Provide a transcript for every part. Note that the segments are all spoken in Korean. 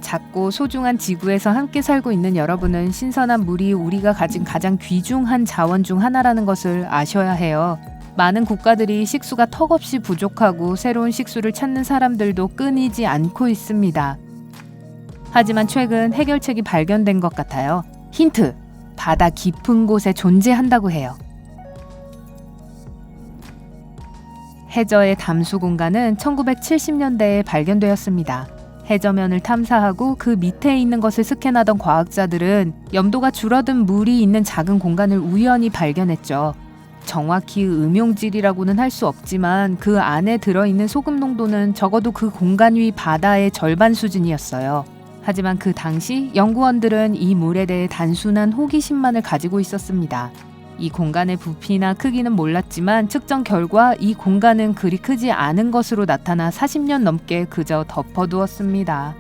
작고 소중한 지구에서 함께 살고 있는 여러분은 신선한 물이 우리가 가진 가장 귀중한 자원 중 하나라는 것을 아셔야 해요. 많은 국가들이 식수가 턱없이 부족하고 새로운 식수를 찾는 사람들도 끊이지 않고 있습니다. 하지만 최근 해결책이 발견된 것 같아요. 힌트! 바다 깊은 곳에 존재한다고 해요. 해저의 담수 공간은 1970년대에 발견되었습니다. 해저면을 탐사하고 그 밑에 있는 것을 스캔하던 과학자들은 염도가 줄어든 물이 있는 작은 공간을 우연히 발견했죠. 정확히 음용질이라고는 할 수 없지만 그 안에 들어있는 소금 농도는 적어도 그 공간 위 바다의 절반 수준이었어요. 하지만 그 당시 연구원들은 이 물에 대해 단순한 호기심만을 가지고 있었습니다. 이 공간의 부피나 크기는 몰랐지만 측정 결과 이 공간은 그리 크지 않은 것으로 나타나 40년 넘게 그저 덮어두었습니다.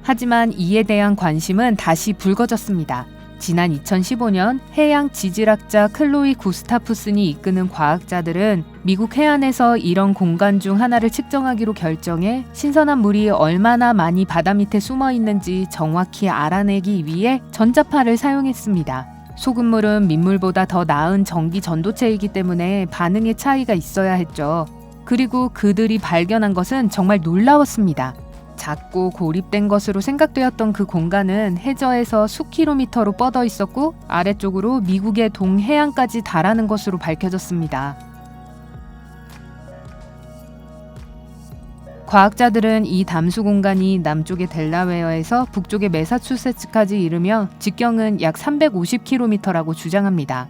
하지만 이에 대한 관심은 다시 불거졌습니다. 지난 2015년 해양 지질학자 클로이 구스타프슨이 이끄는 과학자들은 미국 해안에서 이런 공간 중 하나를 측정하기로 결정해 신선한 물이 얼마나 많이 바다 밑에 숨어 있는지 정확히 알아내기 위해 전자파를 사용했습니다. 소금물은 민물보다 더 나은 전기 전도체이기 때문에 반응의 차이가 있어야 했죠. 그리고 그들이 발견한 것은 정말 놀라웠습니다. 작고 고립된 것으로 생각되었던 그 공간은 해저에서 수킬로미터로 뻗어 있었고 아래쪽으로 미국의 동해안까지 달하는 것으로 밝혀졌습니다. 과학자들은 이 담수 공간이 남쪽의 델라웨어에서 북쪽의 매사추세츠까지 이르며 직경은 약 350km라고 주장합니다.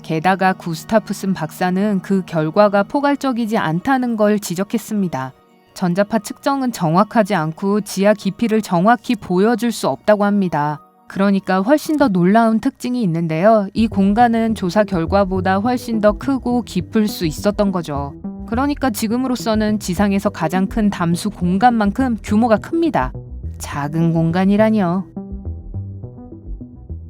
게다가 구스타프슨 박사는 그 결과가 포괄적이지 않다는 걸 지적했습니다. 전자파 측정은 정확하지 않고 지하 깊이를 정확히 보여줄 수 없다고 합니다. 그러니까 훨씬 더 놀라운 특징이 있는데요. 이 공간은 조사 결과보다 훨씬 더 크고 깊을 수 있었던 거죠. 그러니까 지금으로서는 지상에서 가장 큰 담수 공간만큼 규모가 큽니다. 작은 공간이라니요.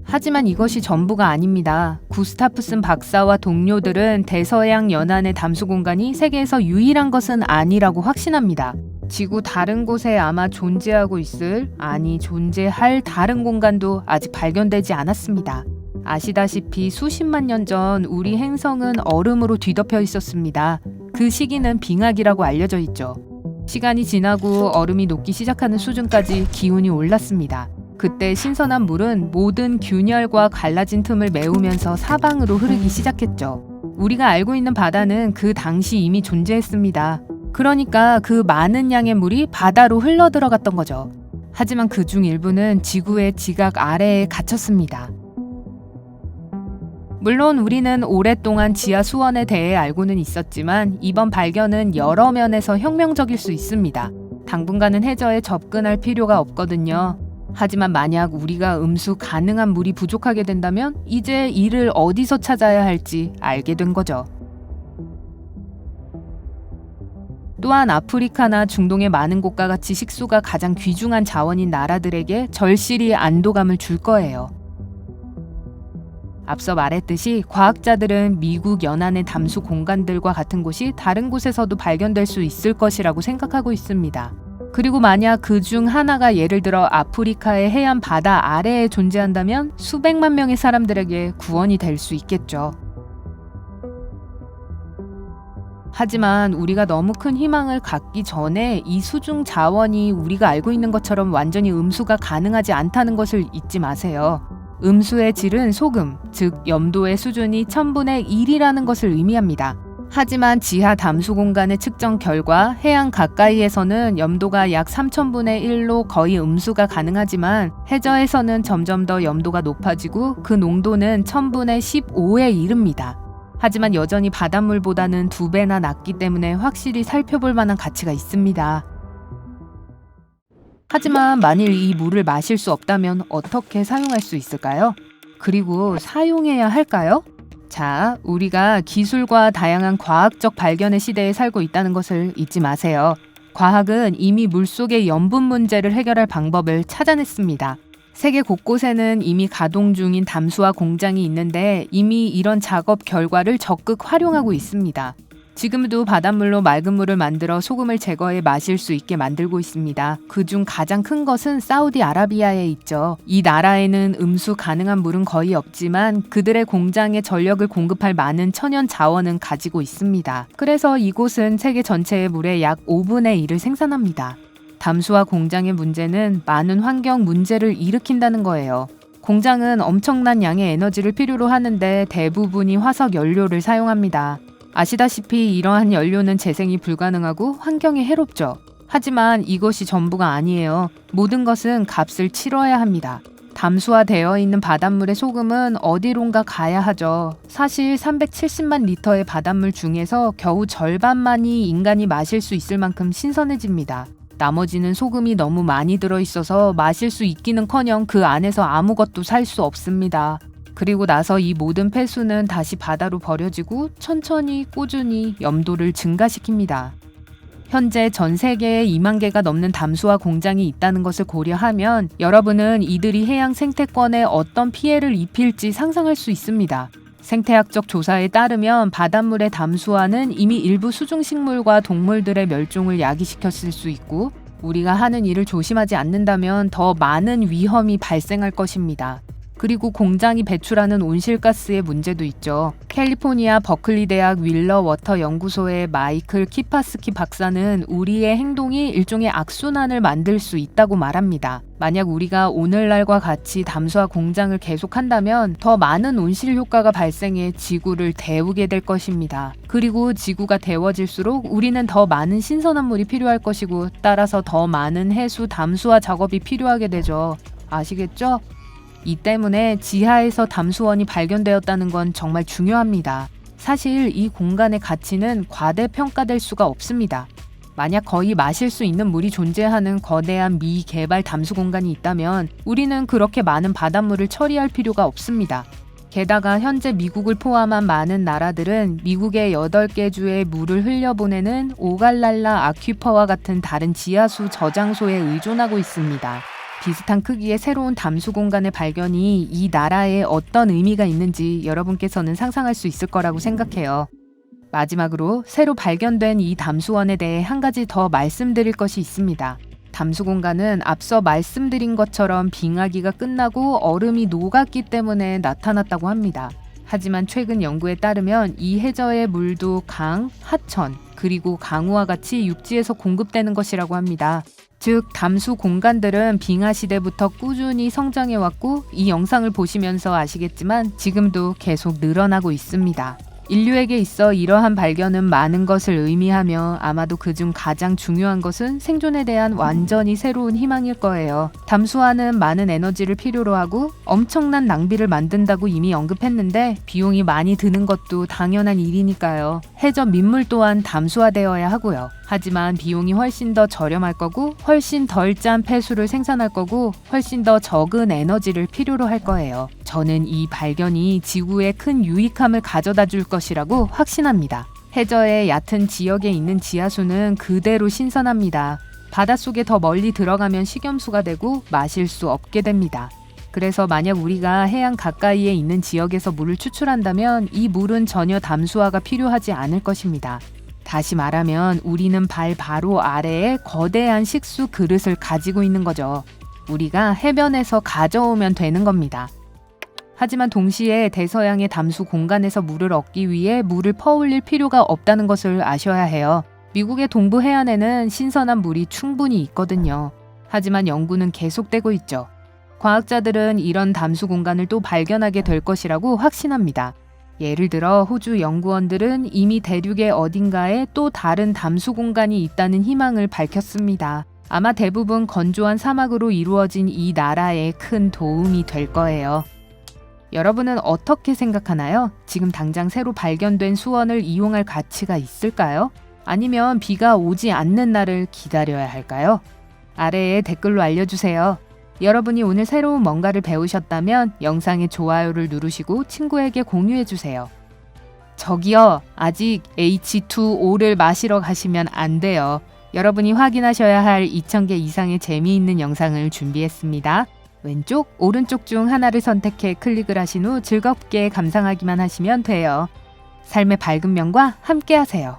하지만 이것이 전부가 아닙니다. 구스타프슨 박사와 동료들은 대서양 연안의 담수 공간이 세계에서 유일한 것은 아니라고 확신합니다. 지구 다른 곳에 아마 존재하고 있을, 아니 존재할 다른 공간도 아직 발견되지 않았습니다. 아시다시피 수십만 년 전 우리 행성은 얼음으로 뒤덮여 있었습니다. 그 시기는 빙하기라고 알려져 있죠. 시간이 지나고 얼음이 녹기 시작하는 수준까지 기온이 올랐습니다. 그때 신선한 물은 모든 균열과 갈라진 틈을 메우면서 사방으로 흐르기 시작했죠. 우리가 알고 있는 바다는 그 당시 이미 존재했습니다. 그러니까 그 많은 양의 물이 바다로 흘러들어갔던 거죠. 하지만 그중 일부는 지구의 지각 아래에 갇혔습니다. 물론 우리는 오랫동안 지하 수원에 대해 알고는 있었지만 이번 발견은 여러 면에서 혁명적일 수 있습니다. 당분간은 해저에 접근할 필요가 없거든요. 하지만 만약 우리가 음수 가능한 물이 부족하게 된다면 이제 이를 어디서 찾아야 할지 알게 된 거죠. 또한 아프리카나 중동의 많은 곳과 같이 식수가 가장 귀중한 자원인 나라들에게 절실히 안도감을 줄 거예요. 앞서 말했듯이 과학자들은 미국 연안의 담수 공간들과 같은 곳이 다른 곳에서도 발견될 수 있을 것이라고 생각하고 있습니다. 그리고 만약 그 중 하나가 예를 들어 아프리카의 해안 바다 아래에 존재한다면 수백만 명의 사람들에게 구원이 될 수 있겠죠. 하지만 우리가 너무 큰 희망을 갖기 전에 이 수중 자원이 우리가 알고 있는 것처럼 완전히 음수가 가능하지 않다는 것을 잊지 마세요. 음수의 질은 소금, 즉 염도의 수준이 1000분의 1이라는 것을 의미합니다. 하지만 지하 담수 공간의 측정 결과 해안 가까이에서는 염도가 약 3000분의 1로 거의 음수가 가능하지만 해저에서는 점점 더 염도가 높아지고 그 농도는 1000분의 15에 이릅니다. 하지만 여전히 바닷물보다는 2배나 낮기 때문에 확실히 살펴볼 만한 가치가 있습니다. 하지만 만일 이 물을 마실 수 없다면 어떻게 사용할 수 있을까요? 그리고 사용해야 할까요? 자, 우리가 기술과 다양한 과학적 발견의 시대에 살고 있다는 것을 잊지 마세요. 과학은 이미 물속의 염분 문제를 해결할 방법을 찾아냈습니다. 세계 곳곳에는 이미 가동 중인 담수화 공장이 있는데 이미 이런 작업 결과를 적극 활용하고 있습니다. 지금도 바닷물로 맑은 물을 만들어 소금을 제거해 마실 수 있게 만들고 있습니다. 그중 가장 큰 것은 사우디아라비아에 있죠. 이 나라에는 음수 가능한 물은 거의 없지만 그들의 공장에 전력을 공급할 많은 천연 자원은 가지고 있습니다. 그래서 이곳은 세계 전체의 물의 약 5분의 1을 생산합니다. 담수화 공장의 문제는 많은 환경 문제를 일으킨다는 거예요. 공장은 엄청난 양의 에너지를 필요로 하는데 대부분이 화석 연료를 사용합니다. 아시다시피 이러한 연료는 재생이 불가능하고 환경에 해롭죠. 하지만 이것이 전부가 아니에요. 모든 것은 값을 치러야 합니다. 담수화되어 있는 바닷물의 소금은 어디론가 가야 하죠. 사실 370만 리터의 바닷물 중에서 겨우 절반만이 인간이 마실 수 있을 만큼 신선해집니다. 나머지는 소금이 너무 많이 들어있어서 마실 수 있기는커녕 그 안에서 아무것도 살 수 없습니다. 그리고 나서 이 모든 폐수는 다시 바다로 버려지고 천천히 꾸준히 염도를 증가시킵니다. 현재 전 세계에 2만 개가 넘는 담수화 공장이 있다는 것을 고려하면 여러분은 이들이 해양 생태권에 어떤 피해를 입힐지 상상할 수 있습니다. 생태학적 조사에 따르면 바닷물의 담수화는 이미 일부 수중식물과 동물들의 멸종을 야기시켰을 수 있고 우리가 하는 일을 조심하지 않는다면 더 많은 위험이 발생할 것입니다. 그리고 공장이 배출하는 온실가스의 문제도 있죠. 캘리포니아 버클리 대학 윌러 워터 연구소의 마이클 키파스키 박사는 우리의 행동이 일종의 악순환을 만들 수 있다고 말합니다. 만약 우리가 오늘날과 같이 담수화 공장을 계속한다면 더 많은 온실 효과가 발생해 지구를 데우게 될 것입니다. 그리고 지구가 데워질수록 우리는 더 많은 신선한 물이 필요할 것이고 따라서 더 많은 해수 담수화 작업이 필요하게 되죠. 아시겠죠? 이 때문에 지하에서 담수원이 발견되었다는 건 정말 중요합니다. 사실 이 공간의 가치는 과대평가될 수가 없습니다. 만약 거의 마실 수 있는 물이 존재하는 거대한 미개발 담수 공간이 있다면 우리는 그렇게 많은 바닷물을 처리할 필요가 없습니다. 게다가 현재 미국을 포함한 많은 나라들은 미국의 8개 주에 물을 흘려보내는 오갈랄라 아퀴퍼와 같은 다른 지하수 저장소에 의존하고 있습니다. 비슷한 크기의 새로운 담수 공간의 발견이 이 나라에 어떤 의미가 있는지 여러분께서는 상상할 수 있을 거라고 생각해요. 마지막으로 새로 발견된 이 담수원에 대해 한 가지 더 말씀드릴 것이 있습니다. 담수 공간은 앞서 말씀드린 것처럼 빙하기가 끝나고 얼음이 녹았기 때문에 나타났다고 합니다. 하지만 최근 연구에 따르면 이 해저의 물도 강, 하천, 그리고 강우와 같이 육지에서 공급되는 것이라고 합니다. 즉 담수 공간들은 빙하 시대부터 꾸준히 성장해왔고 이 영상을 보시면서 아시겠지만 지금도 계속 늘어나고 있습니다. 인류에게 있어 이러한 발견은 많은 것을 의미하며 아마도 그중 가장 중요한 것은 생존에 대한 완전히 새로운 희망일 거예요. 담수화는 많은 에너지를 필요로 하고 엄청난 낭비를 만든다고 이미 언급했는데 비용이 많이 드는 것도 당연한 일이니까요. 해저 민물 또한 담수화되어야 하고요. 하지만 비용이 훨씬 더 저렴할 거고 훨씬 덜 짠 폐수를 생산할 거고 훨씬 더 적은 에너지를 필요로 할 거예요. 저는 이 발견이 지구에 큰 유익함을 가져다 줄 것이라고 확신합니다. 해저의 얕은 지역에 있는 지하수는 그대로 신선합니다. 바닷속에 더 멀리 들어가면 식염수가 되고 마실 수 없게 됩니다. 그래서 만약 우리가 해안 가까이에 있는 지역에서 물을 추출한다면 이 물은 전혀 담수화가 필요하지 않을 것입니다. 다시 말하면 우리는 발 바로 아래에 거대한 식수 그릇을 가지고 있는 거죠. 우리가 해변에서 가져오면 되는 겁니다. 하지만 동시에 대서양의 담수 공간에서 물을 얻기 위해 물을 퍼올릴 필요가 없다는 것을 아셔야 해요. 미국의 동부 해안에는 신선한 물이 충분히 있거든요. 하지만 연구는 계속되고 있죠. 과학자들은 이런 담수 공간을 또 발견하게 될 것이라고 확신합니다. 예를 들어 호주 연구원들은 이미 대륙의 어딘가에 또 다른 담수 공간이 있다는 희망을 밝혔습니다. 아마 대부분 건조한 사막으로 이루어진 이 나라에 큰 도움이 될 거예요. 여러분은 어떻게 생각하나요? 지금 당장 새로 발견된 수원을 이용할 가치가 있을까요? 아니면 비가 오지 않는 날을 기다려야 할까요? 아래에 댓글로 알려주세요. 여러분이 오늘 새로운 뭔가를 배우셨다면 영상에 좋아요를 누르시고 친구에게 공유해주세요. 저기요, 아직 H2O를 마시러 가시면 안 돼요. 여러분이 확인하셔야 할 2000개 이상의 재미있는 영상을 준비했습니다. 왼쪽, 오른쪽 중 하나를 선택해 클릭을 하신 후 즐겁게 감상하기만 하시면 돼요. 삶의 밝은 면과 함께 하세요.